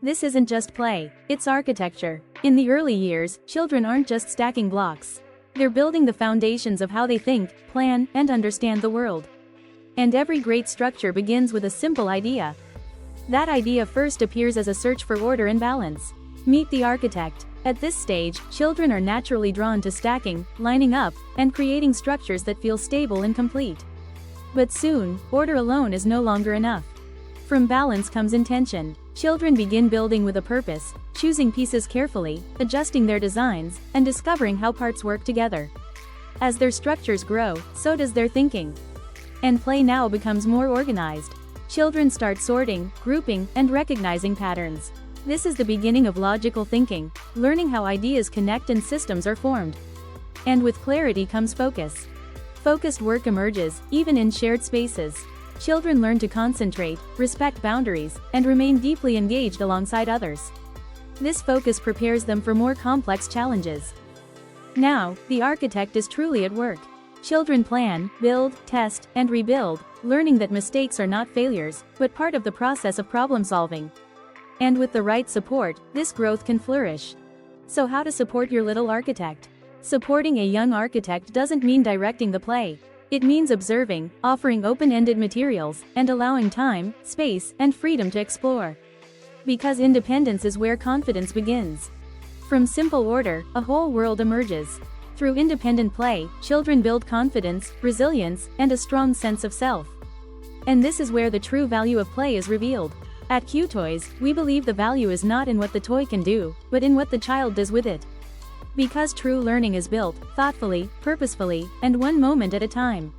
This isn't just play, it's architecture. In the early years, children aren't just stacking blocks. They're building the foundations of how they think, plan, and understand the world. And every great structure begins with a simple idea. That idea first appears as a search for order and balance. Meet the architect. At this stage, children are naturally drawn to stacking, lining up, and creating structures that feel stable and complete. But soon, order alone is no longer enough. From balance comes intention. Children begin building with a purpose, choosing pieces carefully, adjusting their designs, and discovering how parts work together. As their structures grow, so does their thinking. And play now becomes more organized. Children start sorting, grouping, and recognizing patterns. This is the beginning of logical thinking, learning how ideas connect and systems are formed. And with clarity comes focus. Focused work emerges, even in shared spaces. Children learn to concentrate, respect boundaries, and remain deeply engaged alongside others. This focus prepares them for more complex challenges. Now, the architect is truly at work. Children plan, build, test, and rebuild, learning that mistakes are not failures, but part of the process of problem solving. And with the right support, this growth can flourish. So how to support your little architect? Supporting a young architect doesn't mean directing the play. It means observing, offering open-ended materials, and allowing time, space, and freedom to explore. Because independence is where confidence begins. From simple order, a whole world emerges. Through independent play, children build confidence, resilience, and a strong sense of self. And this is where the true value of play is revealed. At Qtoys, we believe the value is not in what the toy can do, but in what the child does with it. Because true learning is built, thoughtfully, purposefully, and one moment at a time.